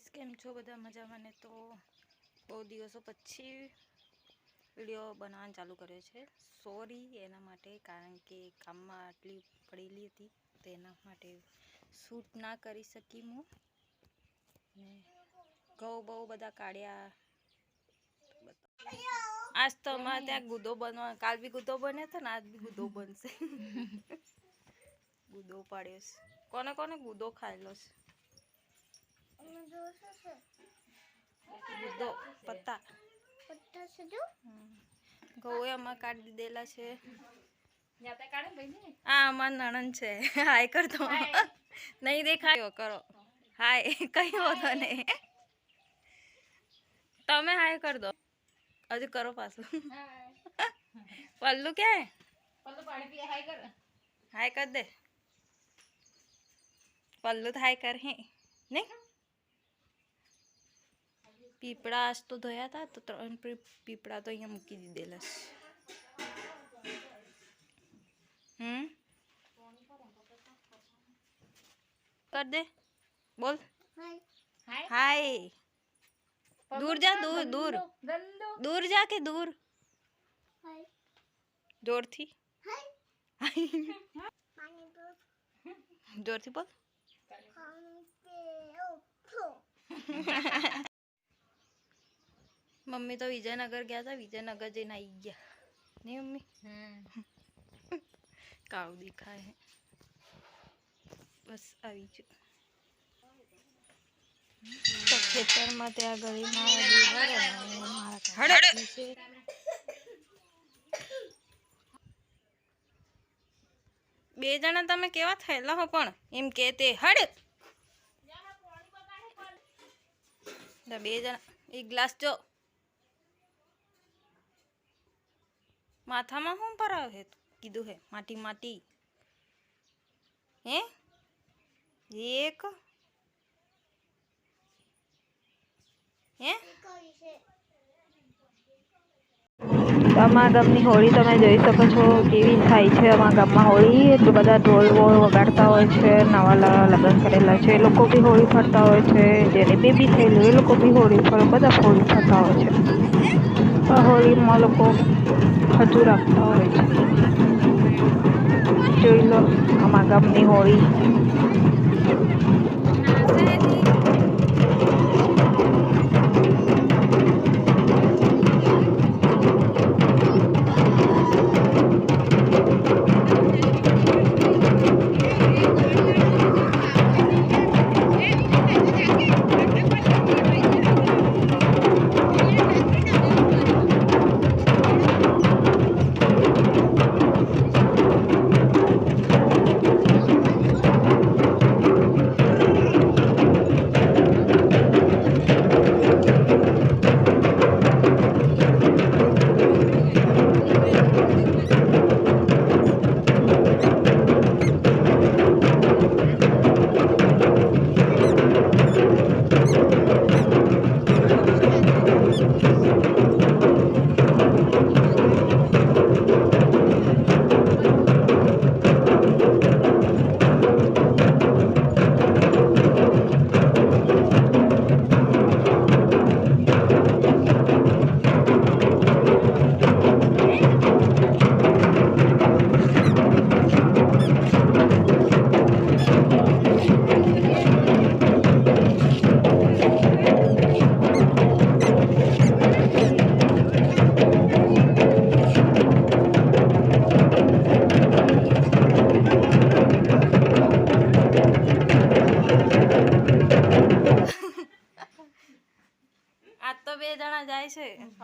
Guys केम छो बधा मजा में। तो बहुत दिवसों पछी वीडियो बनावવાનું चालू કર્યો છે। सॉरी एना माटे कारण के काम में आटली पड़ेली थी तो एना माटे शूट ना करी सकी हूँ। घઉં બહુ બધા કાઢ્યા। आज तो અમારે ત્યાં ગુદો બનવા કાલ બી ગુદો બન્યો હતો ને આજ બી ગુદો બનશે। ગુદો પાડ્યો છે। કોને કોને ગુદો ખાયેલો છે? गुदो पत्ता पत्ता से जो घઉં અમાર કાઢી દીધેલા છે। જાતે કાઢે ભાઈ આ અમાર નણંદ છે। હાય કર દો નહીં દેખાયો કરો હાય કઈ હોતો નહીં તમે હાય कर दो अजू करो पासो पल्लू क्या है? पल्लू पानी पिए हाय कर दे पल्लू तो हाय कर है नहीं। पीपड़ा आज तो धोया था तो पीपड़ा तो अँ मूकी दीधेला कर दे बोल हाय हाय दूर जा दूर दूर दूर जाके दूर जोर थी जोर थी बोल मम्मी तो विजयनगर गया था विजयनगर जैन आई गया नहीं मम्मी काऊ दिखा है बस आई तो खेतर में त्या गली बे जना तमे केवा थयेला हो पण एम कहते हड़ बे जना एक ग्लास जो माथा में हूँ पर है कीधु है माटी माटी है एक अमारा गामनी होली तमे जोई शको छो केवी थाय छे। अमारा गाम में होली एटलू बधा ढोल वोल वगाड़ता होय छे। नवा लग्न करेला छे लोको भी होली फरता होय छे। जेने बेबी थयेलुं ए लोको भी होली फरे बधा होली फरता होय छे। तो होली में लोको खजूर राखता होय छे। जोई लो अमारा गामनी होली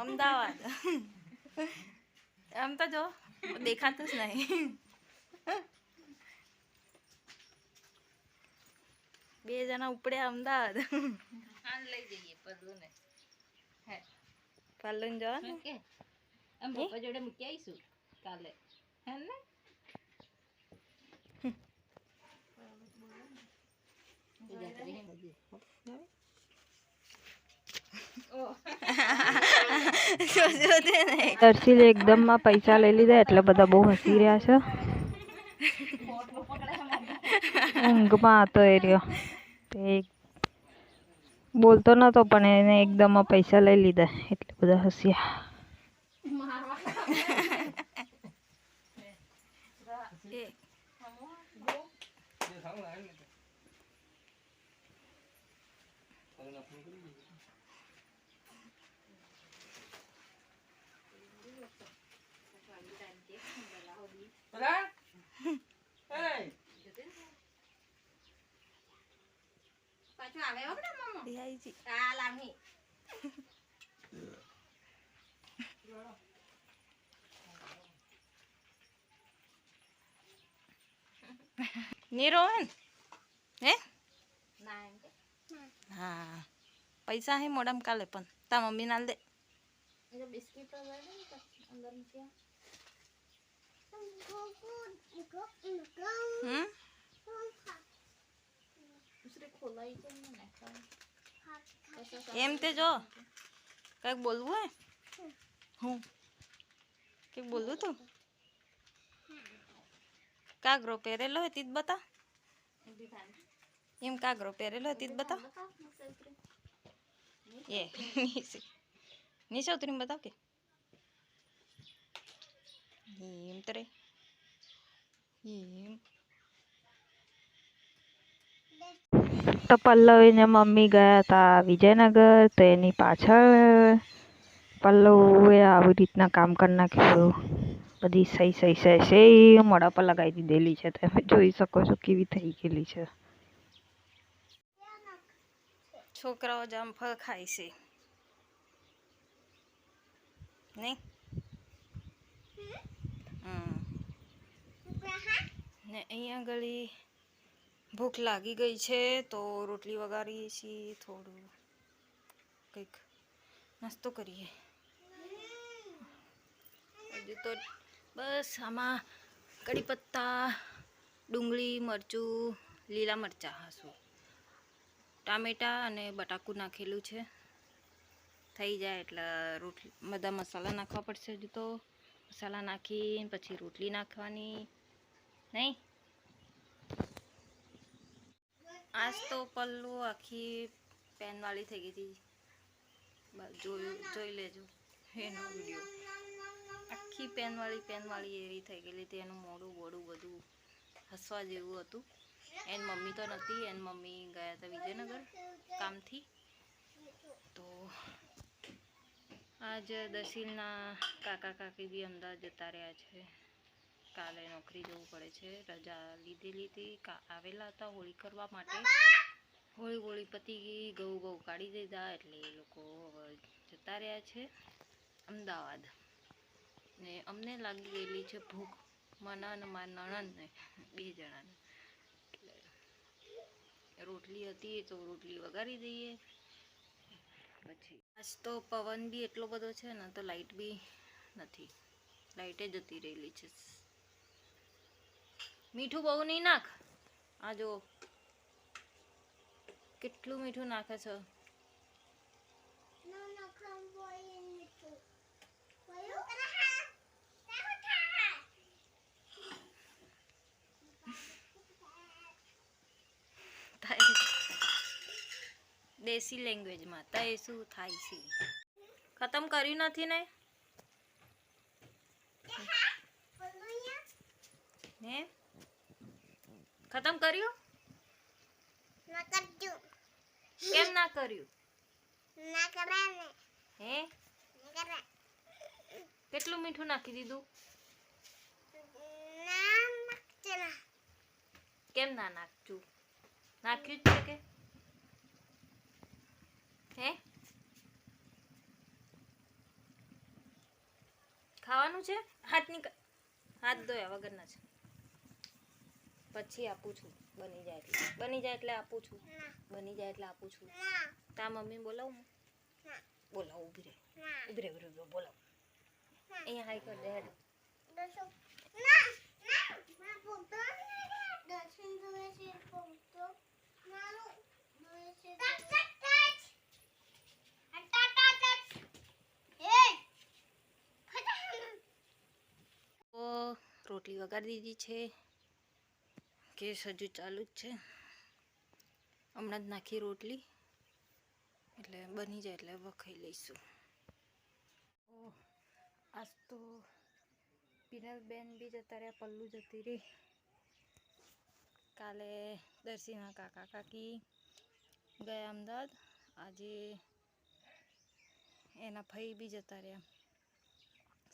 अमदावाद एम तो जो देखातुं ज नहीं बे जना उपड़े अमदावाद आन लई जईए पल्लू ने है पल्लू जो के हम पप्पा जोड़े मूकी आईशु काले है ने दर्शिल एकदम में पैसा ले लीधा एटले बधा बहु हसी रह्या छे। ऊंघ में हतो ए रह्यो બોલતો નતો પણ એને એકદમ પૈસા લઈ લીધા એટલે બધા હસ્યા. પાછું આવે હો ને મમ્મો રિહાઈજી આ લામી નીરોન હે ના હા પૈસા હે મોડામ કાલે પણ તા મમ્મી નાલ દે એ બિસ્કિટ તો લઈ લે અંદર મૂક્યા એમ તે જો કઈક બોલવું હે હું કઈક બોલવું તું કાગરો પહેરેલો હે તીજ બતા એમ કાગરો પહેરેલો હે તીજ બતા એ નીચે ઉતરીને બતાવ કે એમ તરે એમ તો પલ્લવીને મમ્મી ગયા હતા વિજયનગર તો એની પાછળ પલ્લવે આવી રીતના કામ કરી નાખ્યું. બધી સહી સહી સહી સહી મોઢા પર લગાવી દીધેલી છે. તમે જોઈ શકો છો કેવી થઈ ગયેલી છે. છોકરાઓ જામફળ ખાય છે નહીં ને અહીંયા ગળી ભૂખ લાગી ગઈ છે તો રોટલી વગાડીએ છીએ થોડું કંઈક નાસ્તો કરીએ હજુ તો બસ આમાં કઢી પત્તા ડુંગળી મરચું લીલા મરચાં હાસું ટામેટા અને બટાકું નાખેલું છે થઈ જાય એટલે રોટલી બધા મસાલા નાખવા પડશે હજુ તો મસાલા નાખીને પછી રોટલી નાખવાની નહીં આજ તો પલ્લુ આખી પેનવાળી થઈ ગઈ હતી જોઈ લેજો એનો વિડીયો આખી પેનવાળી એવી થઈ ગયેલી હતી એનું મોઢું બોડું બધું હસવા જેવું હતું એની મમ્મી તો નથી એની મમ્મી ગયા હતા વિજયનગર કામથી તો આજ દશીલના કાકા કાકી બી અમદાવાદ જતા રહ્યા છે કાલે નોકરી જવું પડે છે રજા લીધેલી હતી આવેલા હતા હોળી કરવા માટે હોળી પતી ગઈ ઘઉં કાઢી દીધા એટલે એ લોકો જતા રહ્યા છે અમદાવાદ ને અમને લાગી ગયેલી છે ભૂખ મને અને મારા નણંદને 2 જણાને એટલે રોટલી હતી તો રોટલી વગાડી દઈએ પછી આજ તો પવન બી એટલો બધો છે ને તો લાઈટ બી નથી લાઈટે જતી રહેલી છે મીઠું બહુ નહીં નાખ આ જો કેટલું મીઠું નાખે છે દેશી લેંગ્વેજમાં તો એ શું થાય છે ખતમ કર્યું નથી ને હે ખતમ કર્યું કેમ ના કર્યું હે કેટલું મીઠું નાખી દીધું કેમ ના નાખશું નાખ્યું જ છે કે હે ખાવાનું છે હાથ ધોયા વગરના છે પછી આપું છું બની જાય એટલે આપું છું બની જાય એટલે આપું છું તા મમ્મી બોલાવું બોલાવ ઉભી રે બોલાવ અહીંયા હાઈ કર દે હેડ રોટલી વગાડી દીધી છે ગેસ હજુ ચાલુ જ છે હમણાં જ નાખી રોટલી એટલે બની જાય એટલે વખાઈ લઈશું. આજ તો પિનલબેન બી જતા રહ્યા, પલ્લુ જતી રહી. કાલે દર્શીના કાકા કાકી ગયા અમદાવાદ. આજે એના ભાઈ બી જતા રહ્યા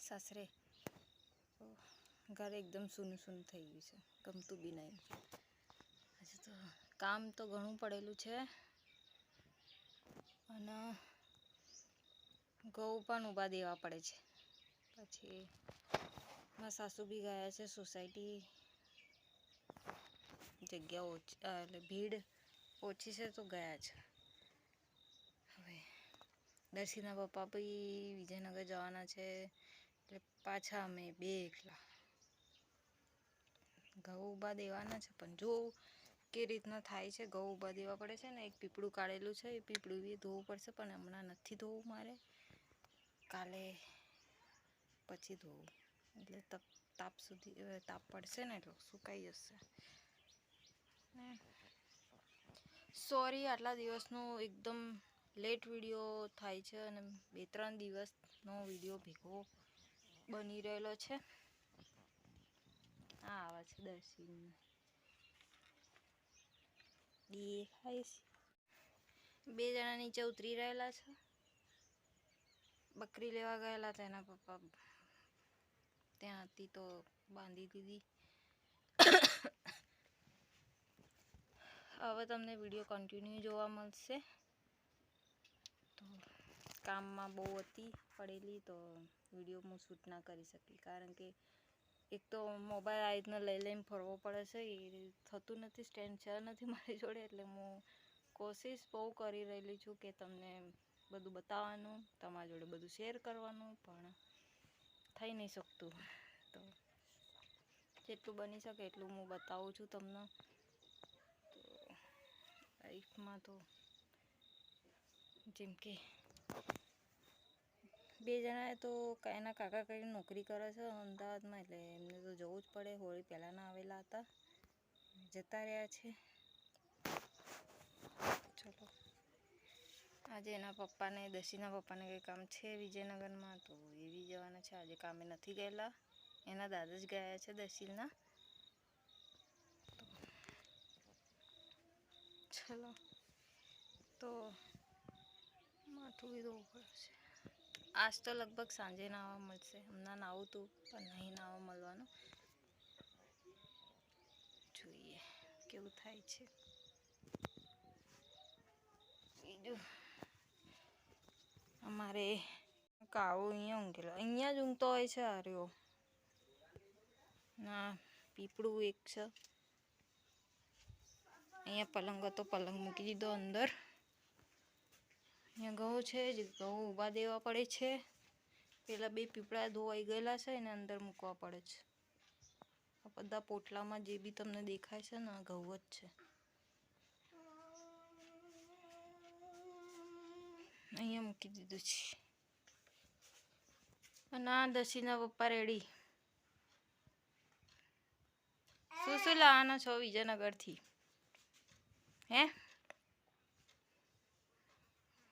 સાસરે. ઘર એકદમ સૂનું સૂનું થઈ ગયું છે, ગમતું બી નહીં. આજે તો કામ તો ઘણું પડેલું છે અને ઘઉં પણ ઊભા દેવા પડે છે. પછી મારા સાસુ બી ગયા છે સોસાયટી. જગ્યા ઓછી એટલે ભીડ ઓછી છે તો ગયા છે. હવે દર્શીના પપ્પા બી વિજયનગર જવાના છે એટલે પાછા અમે બે એકલા. ઘઉં ઊભા દેવાના છે પણ જો કે રીતના થાય છે. ઘઉં ઊભા દેવા પડે છે ને. એક પીપળું કાઢેલું છે, એ પીપળું બી ધોવું પડશે પણ હમણાં નથી ધોવું મારે. કાલે પછી ધોવું એટલે તાપ સુધી તાપ પડશે ને એટલે સુકાઈ જશે. ને સોરી આટલા દિવસનો એકદમ લેટ વિડીયો થાય છે અને 2-3 દિવસનો વિડીયો ભેગો બની રહેલો છે. આ આવે છે દર્શીન દેખાય છે. 2 જણા નીચે ઉતરી રહેલા છે. બકરી લેવા ગયેલા હતા એના પપ્પા ત્યાં હતી તો બાંધી દીધી. હવે તમને વિડીયો કન્ટિન્યુ જોવા મળશે. તો કામમાં બહુ હતી પડેલી તો વિડીયો હું શૂટ ના કરી શકી, કારણ કે એક તો મોબાઈલ આ રીતના લઈને ફરવો પડે છે, એ થતું નથી. સ્ટેન્ડ છે નથી મારી જોડે એટલે હું કોશિશ બહુ કરી રહેલી છું કે તમને બધું બતાવવાનું, તમારી જોડે બધું શેર કરવાનું, પણ થઈ નહીં શકતું. તો જેટલું બની શકે એટલું હું બતાવું છું તમને. તો લાઈફમાં તો જેમ કે 2 જણાએ તો એના કાકા કાકી નોકરી કરે છે અમદાવાદમાં, એટલે એમને તો જવું જ પડે. હોળી પહેલાંના આવેલા હતા, જતા રહ્યા છે. ચલો આજે એના પપ્પાને, દર્શીના પપ્પાને કંઈ કામ છે વિજયનગરમાં તો એ બી જવાના છે. આજે કામે નથી ગયેલા, એના દાદા જ ગયા છે દર્શીના. ચલો તો માથું બી ધોવું પડશે. આજ તો લગભગ સાંજે નાવા મળશે. હમણાં નાવું તું પણ નહીં નાવા મળવાનું. જોઈએ કેવું થાય છે. બીજું અમારે કાવું અહીંયા ઊંઘેલો, અહીંયા જ ઊંઘતો હોય છે. આર્યો ના પીપળું એક છે અહીંયા. પલંગ હતો, પલંગ મૂકી દીધો અંદર. અહીંયા ઘઉં છે, જે ઘઉં ઊભા દેવા પડે છે. પેલા 2 પીપળા ધોવાઈ ગયેલા છે, એને અંદર મૂકવા પડે છે. આ બધા પોટલામાં જે બી તમને દેખાય છે ને ઘઉં જ છે. અહીંયા મૂકી દીધું છે. અને આ દર્શીના પપ્પા રેડી. શું લાવવાના છો વિજયનગરથી? હે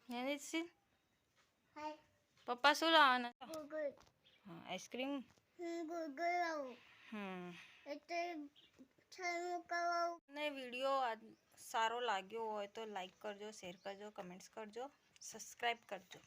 દર્શી પપ્પા શું લાવવાના? હા આઈસ્ક્રીમ. ને વિડીયો સારો લાગ્યો હોય તો લાઈક કરજો, શેર કરજો, કમેન્ટ્સ કરજો, સબસ્ક્રાઈબ કરજો.